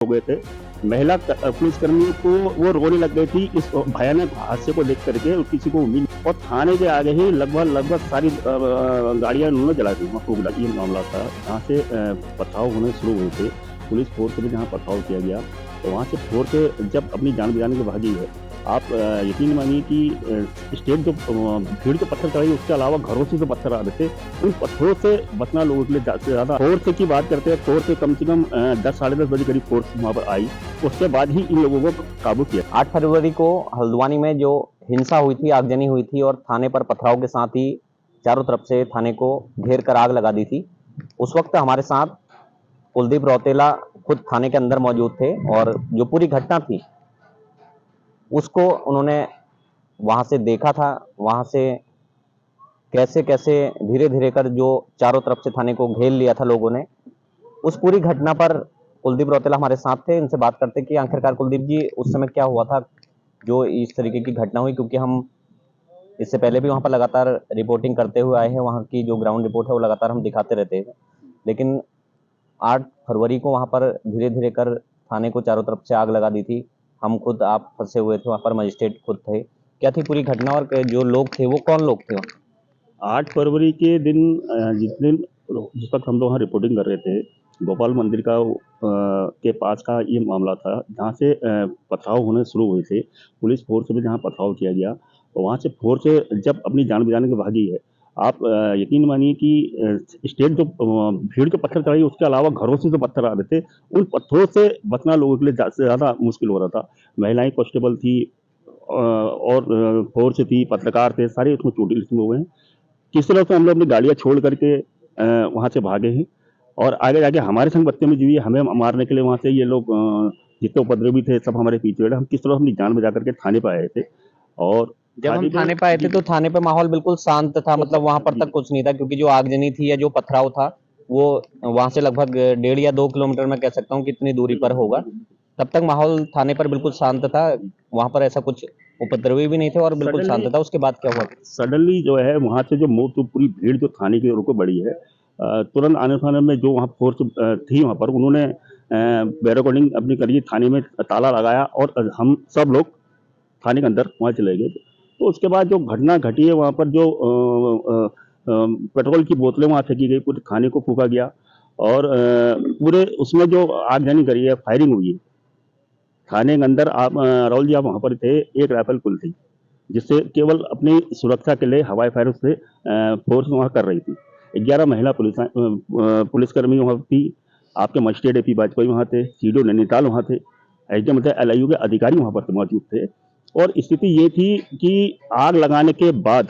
हो गए थे। महिला पुलिसकर्मियों को वो रोने लग गई थी इस भयानक हादसे को देख करके, और किसी को उम्मीद, और थाने के आगे ही लगभग सारी गाड़ियां उन्होंने जला दी। वहाँ खूब ये मामला था जहाँ से पथराव होने शुरू हुए थे। पुलिस फोर्स में जहाँ पथराव किया गया, तो वहाँ से फोर्स जब अपनी जान बचाने की भागी है। आप यकीन मानिए कि स्टेट जो भीड़ के पत्थर चढ़ाई, उसके अलावा घरों से जो पत्थर आ रहे थे, उन पत्थरों से बचना लोगों के लिए ज़्यादा। फोर्स की बात करते हैं, फोर्स कम से कम 10 साढ़े 10 बजे करीब फोर्स वहाँ पर आई। उसके बाद ही इन लोगों को काबू किया। 8 फरवरी को हल्द्वानी में जो हिंसा हुई थी, आगजनी हुई थी और थाने पर पथराव के साथ ही चारों तरफ से थाने को घेर कर आग लगा दी थी। उस वक्त हमारे साथ कुलदीप रौतेला खुद थाने के अंदर मौजूद थे और जो पूरी घटना थी उसको उन्होंने वहां से देखा था। वहां से कैसे कैसे धीरे धीरे कर जो चारों तरफ से थाने को घेर लिया था लोगों ने, उस पूरी घटना पर कुलदीप रौतेला हमारे साथ थे। इनसे बात करते कि आखिरकार कुलदीप जी, उस समय क्या हुआ था जो इस तरीके की घटना हुई, क्योंकि हम इससे पहले भी वहां पर लगातार रिपोर्टिंग करते हुए आए हैं। वहां की जो ग्राउंड रिपोर्ट है वो लगातार हम दिखाते रहते हैं, लेकिन 8 फरवरी को वहां पर धीरे धीरे कर थाने को चारों तरफ से आग लगा दी थी। हम खुद आप फंसे हुए थे वहां पर, मजिस्ट्रेट खुद थे। क्या थी पूरी घटना और जो लोग थे वो कौन लोग थे? 8 फरवरी के दिन जिस वक्त हम लोग वहाँ रिपोर्टिंग कर रहे थे, गोपाल मंदिर के पास का ये मामला था जहाँ से पथराव होने शुरू हुए थे। पुलिस फोर्स में जहाँ पथराव किया गया, तो वहाँ से फोर्स जब अपनी जान बचाने की भागी है। आप यकीन मानिए कि स्टेट जो भीड़ के पत्थर चढ़ाई, उसके अलावा घरों से जो पत्थर आ रहे थे, उन पत्थरों से बचना लोगों के लिए ज़्यादा मुश्किल हो रहा था। महिलाएं कांस्टेबल थी, और फोर्स थी, पत्रकार थे, सारे उसमें चोटिल इसमें हुए हैं। किस तरह से हम लोग अपनी गाड़ियाँ छोड़ करके वहाँ से भागे हैं, और आगे जाके हमारे संग बदतमीजी हुई, हमें मारने के लिए वहाँ से ये लोग जितने उपद्रवी थे सब हमारे पीछे पड़े। हम किस तरह अपनी जान बचा करके थाने पर आए थे। और जब हम थाने पे आए थे तो थाने पे माहौल बिल्कुल शांत था, मतलब वहां पर तक कुछ नहीं था, क्योंकि जो आगजनी थी या जो पथराव था वो वहां से लगभग 1.5 या 2 किलोमीटर में कह सकता हूँ कितनी दूरी पर होगा। तब तक माहौल थाने पर बिल्कुल शांत था, वहां पर ऐसा कुछ उपद्रवी भी नहीं थे और बिल्कुल शांत था। उसके बाद क्या हुआ? सडनली जो है वहाँ से जो पूरी भीड़ जो थाने की ओर को बढ़ी है, तुरंत आने फाने में जो वहाँ फोर्स थी वहाँ पर, उन्होंने बैरिकेडिंग अपनी करी, थाने में ताला लगाया, और हम सब लोग थाने के अंदर वहाँ चले गए। तो उसके बाद जो घटना घटी है वहाँ पर, जो पेट्रोल की बोतलें वहाँ फेंकी गई, पूरे थाने को फूका गया, और पूरे उसमें जो आगजनी करी है, फायरिंग हुई है थाने के अंदर। आप राहुल जी, आप वहाँ पर थे, एक राइफल पुल थी जिससे केवल अपनी सुरक्षा के लिए हवाई फायर से फोर्स वहाँ कर रही थी। 11 महिला पुलिसकर्मी वहाँ थी। आपके मजिस्ट्रेट AP वाजपेयी वहाँ थे, CDO नैनीताल वहाँ थे, SDM मतलब LIU के अधिकारी वहाँ पर मौजूद थे। और स्थिति ये थी कि आग लगाने के बाद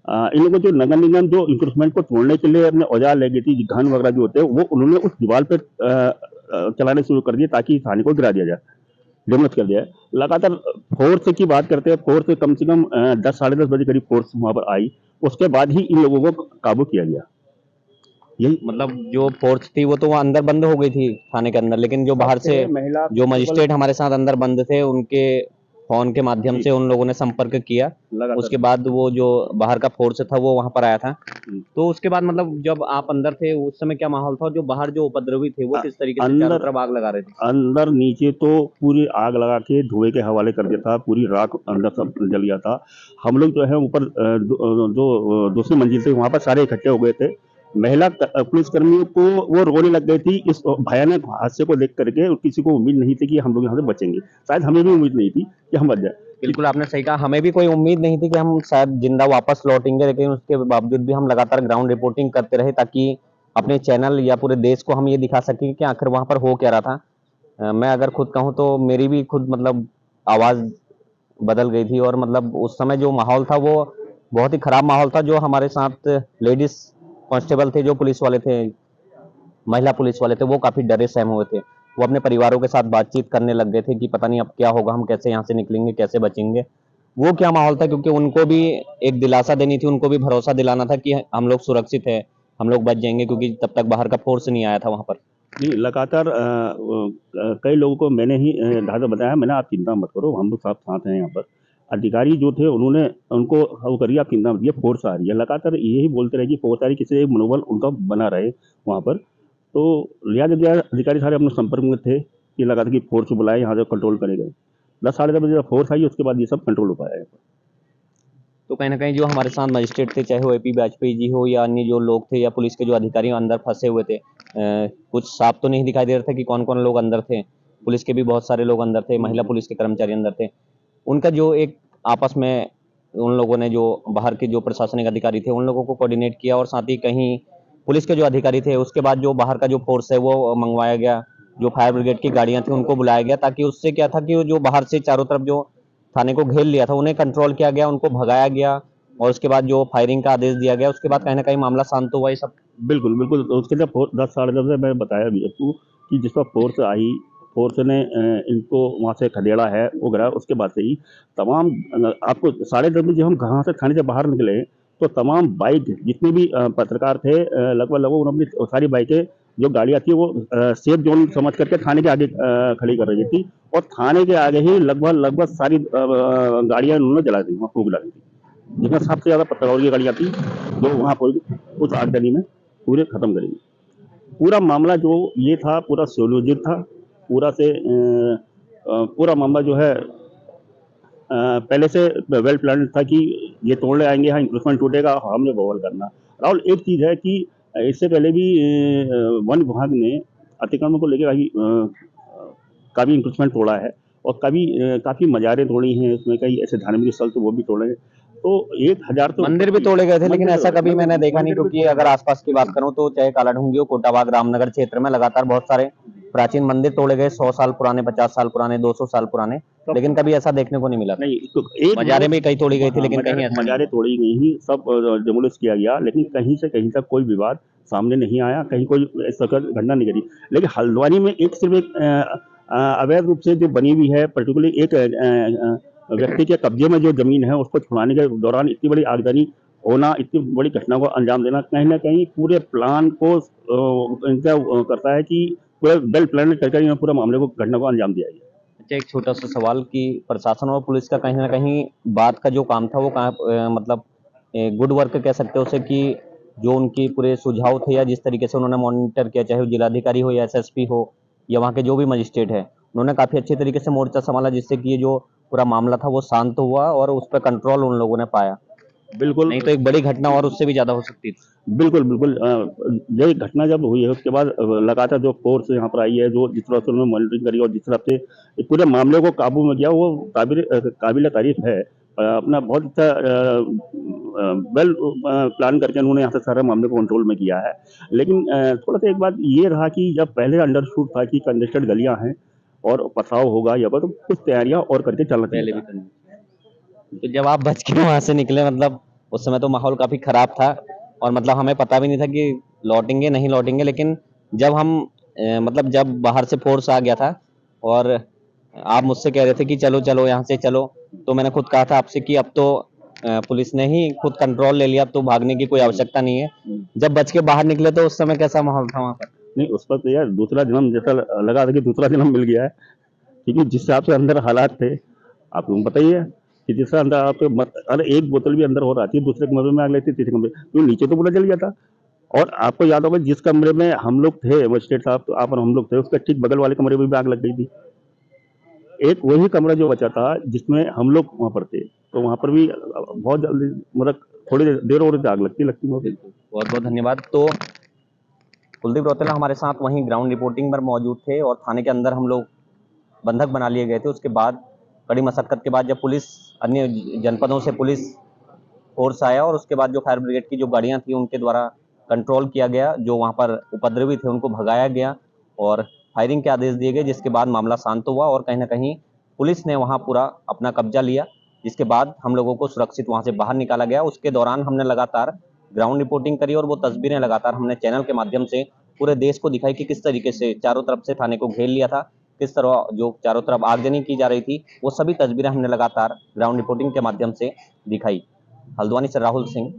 इन लोगों जो नगर निगम जो इंक्रोचमेंट को तोड़ने के लिए अपने औजार ले गई थी, घन वगैरह जो होते हैं, वो उन्होंने उस दीवार पे चलाने शुरू कर दिए ताकि थाने को गिरा दिया जाए, डेमोलिश कर दिया है। लगातार फोर्स की बात करते हैं, फोर्स कम से कम 10 साढ़े 10 बजे करीब फोर्स वहाँ पर आई। उसके बाद ही इन लोगों को काबू किया गया। यही मतलब जो फोर्स थी वो तो वहाँ अंदर बंद हो गई थी थाने के अंदर, लेकिन जो बाहर से महिला जो मजिस्ट्रेट हमारे साथ अंदर बंद थे उनके फोन के माध्यम से उन लोगों ने संपर्क किया। उसके बाद वो जो बाहर का फोर्स था वो वहां पर आया था। तो उसके बाद मतलब जब आप अंदर थे उस समय क्या माहौल था, और जो बाहर जो उपद्रवी थे वो किस तरीके से चारों तरफ आग लगा रहे थे? अंदर नीचे तो पूरी आग लगा के धुएं के हवाले कर दिया था, पूरी राख अंदर सब जल गया था। हम लोग जो है ऊपर जो दूसरी मंजिल से वहां पर सारे इकट्ठे हो गए थे। महिला पुलिसकर्मियों को वो रोने लग गई थी इस भयानक हादसे को देख करके, और किसी को उम्मीद नहीं थी कि हम लोग यहाँ से बचेंगे। शायद हमें भी उम्मीद नहीं थी कि हम बच जाए। बिल्कुल आपने सही कहा, हमें भी कोई उम्मीद नहीं थी कि हम शायद जिंदा वापस लौटेंगे, लेकिन उसके बावजूद भी हम लगातार ग्राउंड रिपोर्टिंग करते रहे ताकि अपने चैनल या पूरे देश को हम ये दिखा सकें कि आखिर वहां पर हो क्या रहा था। मैं अगर खुद कहूँ तो मेरी भी खुद मतलब आवाज बदल गई थी, और मतलब उस समय जो माहौल था वो बहुत ही खराब माहौल था। जो हमारे साथ लेडीज कांस्टेबल थे, जो पुलिस वाले थे, महिला पुलिस वाले थे, वो काफी डरे सहमे हुए थे। वो अपने परिवारों के साथ बातचीत करने लग गए थे कि पता नहीं अब क्या होगा, हम कैसे यहाँ से निकलेंगे, कैसे बचेंगे। वो क्या माहौल था, क्योंकि उनको भी एक दिलासा देनी थी, उनको भी भरोसा दिलाना था कि हम लोग सुरक्षित है, हम लोग बच जाएंगे, क्योंकि तब तक बाहर का फोर्स नहीं आया था वहां पर। जी, लगातार कई लोगों को मैंने ही ढाकर बताया, मैंने आप चिंता मत करो, हम लोग साथ साथ हैं यहाँ पर। अधिकारी जो थे उन्होंने उनको वो करिए, आप चिंता मत कीजिए, फोर्स आ रही है। लगातार यही बोलते रहे कि फोर्स आ रही है, किसी मनोबल उनका बना रहे वहाँ पर। तो लिहाजा अधिकारी सारे अपने संपर्क में थे। ये लगा था कि फोर्स बुलाए यहाँ से कंट्रोल करेगा। 10 साढ़े 10 बजे जब फोर्स आई उसके बाद ये सब कंट्रोल हो पाया है। तो कहीं न कहीं जो हमारे साथ मजिस्ट्रेट थे, चाहे वो एपी वाजपेयी जी हो या अन्य जो लोग थे या पुलिस के जो अधिकारी अंदर फँसे हुए थे, कुछ साफ तो नहीं दिखाई दे रहा था कि कौन-कौन लोग अंदर थे। पुलिस के भी बहुत सारे लोग अंदर थे, महिला पुलिस के कर्मचारी अंदर थे। उनका जो एक आपस में उन लोगों ने जो बाहर के जो प्रशासनिक अधिकारी थे, उन लोगों को कोऑर्डिनेट किया और साथ ही कहीं पुलिस के जो अधिकारी थे, उसके बाद जो बाहर का जो फ़ोर्स है वो मँगवाया गया। जो फायर ब्रिगेड की गाड़ियाँ थी उनको बुलाया गया ताकि उससे क्या था कि वो जो बाहर से चारों तरफ जो थाने को घेर लिया था, उन्हें कंट्रोल किया गया, उनको भगाया गया और उसके बाद जो फायरिंग का आदेश दिया गया, उसके बाद कहीं न कहीं मामला शांत हुआ ये सब। बिल्कुल, बिल्कुल। तो उसके जब 10 साढ़े 10 बजे मैंने बताया भी आपको कि जिस वक़्त फ़ोर्स आई, फ़ोर्स ने इनको वहाँ से खदेड़ा है, वो गिरा। उसके बाद से ही तमाम आपको साढ़े 10 बजे हम घहाँ से थाने से बाहर निकले, तो तमाम बाइक जितने भी पत्रकार थे लगभग उन्होंने अपनी सारी बाइकें जो गाड़ियाँ थी वो सेफ ज़ोन समझ करके थाने के आगे खड़ी कर रखी थी और थाने के आगे ही लगभग सारी गाड़ियाँ उन्होंने जला दी, वहाँ फूँक डाली थी। जिसमें सबसे ज़्यादा पत्रकारों की गाड़ियाँ थी, जो वहाँ पर उस आगजनी में पूरे खत्म करेंगे। पूरा मामला जो ये था पूरा सुनियोजित था, पूरा मामला जो है पहले से वेल प्लान्ड था कि ये तोड़ने आएंगे, यहाँ इंक्रोचमेंट टूटेगा, हमने बवाल करना। राहुल, एक चीज़ है कि इससे पहले भी वन विभाग ने अतिक्रमण को लेकर काफ़ी इंक्रोचमेंट तोड़ा है और काफ़ी मज़ारें तोड़ी हैं, उसमें कई ऐसे धार्मिक स्थल तो वो भी तोड़े हैं। तो 1000 तो मंदिर भी तोड़े गए थे, लेकिन ऐसा कभी मैंने देखा नहीं, मंदिर भी क्योंकि अगर आसपास की बात करूं तो चाहे कालाढूंगी हो, कोटाबाग, रामनगर क्षेत्र में लगातार बहुत सारे प्राचीन मंदिर तोड़े गए, 100 साल पुराने, 50 साल पुराने, 200 साल पुराने, लेकिन कभी ऐसा देखने को नहीं मिला। नहीं, तो एक मजारें भी कई तोड़ी गई थी, लेकिन कहीं ऐसा नहीं। मज़ारें तोड़ी गई ही, सब डिमोलिश किया गया, लेकिन कहीं से कहीं तक कोई विवाद सामने नहीं आया, कहीं कोई इस तरह की घटना नहीं घटी। लेकिन हल्द्वानी में सिर्फ एक अवैध रूप से जो बनी हुई है, पर्टिकुलरली एक व्यक्ति के कब्जे में जो ज़मीन है, उसको छुड़ाने के दौरान इतनी बड़ी आगजनी होना, इतनी बड़ी घटना को अंजाम देना, कहीं न कहीं पूरे प्लान को इनका करता है कि पूरा वेल प्लान्ड करके इन्होंने पूरा मामले को घटना को अंजाम दिया है। अच्छा, एक छोटा सा सवाल कि प्रशासन और पुलिस का कहीं ना कहीं बात का जो काम था वो मतलब गुड वर्क कह सकते हो उसे, कि जो उनकी पूरे सुझाव थे या जिस तरीके से उन्होंने मॉनिटर किया, चाहे वो जिलाधिकारी हो या एसएसपी हो या वहाँ के जो भी मजिस्ट्रेट है, उन्होंने काफ़ी अच्छे तरीके से मोर्चा संभाला, जिससे कि ये जो पूरा मामला था वो शांत हुआ और उस पर कंट्रोल उन लोगों ने पाया। बिल्कुल, नहीं तो एक बड़ी घटना और उससे भी ज़्यादा हो सकती थी। बिल्कुल, बिल्कुल। ये घटना जब हुई है उसके बाद लगातार जो फ़ोर्स यहाँ पर आई है, जो जिस तरह से उन्होंने मॉनिटरिंग करी और जिस तरह से इस पूरे मामले को काबू में किया, वो काबिल-ए-तारीफ़ है। अपना बहुत अच्छा वेल प्लान करके उन्होंने यहाँ से सारे मामले को कंट्रोल में किया है। लेकिन थोड़ा-सा एक बात ये रहा कि जब पहले अंडरस्टूड था कि कंजेस्टेड गलियाँ हैं और पथराव होगा या तो कुछ तैयारियाँ और करके चलना पहले चाहिए भी था। करनी। तो जब आप बच के वहां से निकले, मतलब उस समय तो माहौल काफी खराब था और मतलब हमें पता भी नहीं था कि लौटेंगे नहीं लौटेंगे, लेकिन जब हम मतलब जब बाहर से फोर्स आ गया था और आप मुझसे कह रहे थे कि चलो चलो यहाँ से चलो, तो मैंने खुद कहा था आपसे कि अब तो पुलिस ने ही खुद कंट्रोल ले लिया, अब तो भागने की कोई आवश्यकता नहीं है। जब बच के बाहर निकले तो उस समय कैसा माहौल था वहां पर? नहीं, उस वक़्त यार दूसरा जन्म जैसा लगा था कि दूसरा जन्म मिल गया है। क्योंकि जिस हिसाब से अंदर हालात थे, आपको बताइए कि जिस तरह अंदर आपके अरे एक बोतल भी अंदर और आती है, दूसरे कमरे में आग लगती है, तीसरे कमरे तो नीचे तो पूरा जल गया था। और आपको याद होगा जिस कमरे में हम लोग थे, मजिस्ट्रेट साहब तो आप और हम लोग थे, उसके ठीक बगल वाले कमरे में भी आग लग गई थी। एक वही कमरा जो बचा था जिसमें हम लोग वहाँ पर थे, तो वहाँ पर भी बहुत जल्दी मतलब थोड़ी देर और आग लगती वहाँ पे। बहुत बहुत धन्यवाद। तो कुलदीप रौतेला हमारे साथ वहीं ग्राउंड रिपोर्टिंग पर मौजूद थे और थाने के अंदर हम लोग बंधक बना लिए गए थे। उसके बाद कड़ी मशक्कत के बाद जब पुलिस, अन्य जनपदों से पुलिस फोर्स आया और उसके बाद जो फायर ब्रिगेड की जो गाड़ियां थी उनके द्वारा कंट्रोल किया गया, जो वहां पर उपद्रवी थे उनको भगाया गया और फायरिंग के आदेश दिए गए, जिसके बाद मामला शांत हुआ और कहीं ना कहीं पुलिस ने वहां पूरा अपना कब्जा लिया, जिसके बाद हम लोगों को सुरक्षित वहां से बाहर निकाला गया। उसके दौरान हमने लगातार ग्राउंड रिपोर्टिंग करी और वो तस्वीरें लगातार हमने चैनल के माध्यम से पूरे देश को दिखाई कि किस तरीके से चारों तरफ से थाने को घेर लिया था, किस तरह जो चारों तरफ आगजनी की जा रही थी, वो सभी तस्वीरें हमने लगातार ग्राउंड रिपोर्टिंग के माध्यम से दिखाई। हल्द्वानी से राहुल सिंह,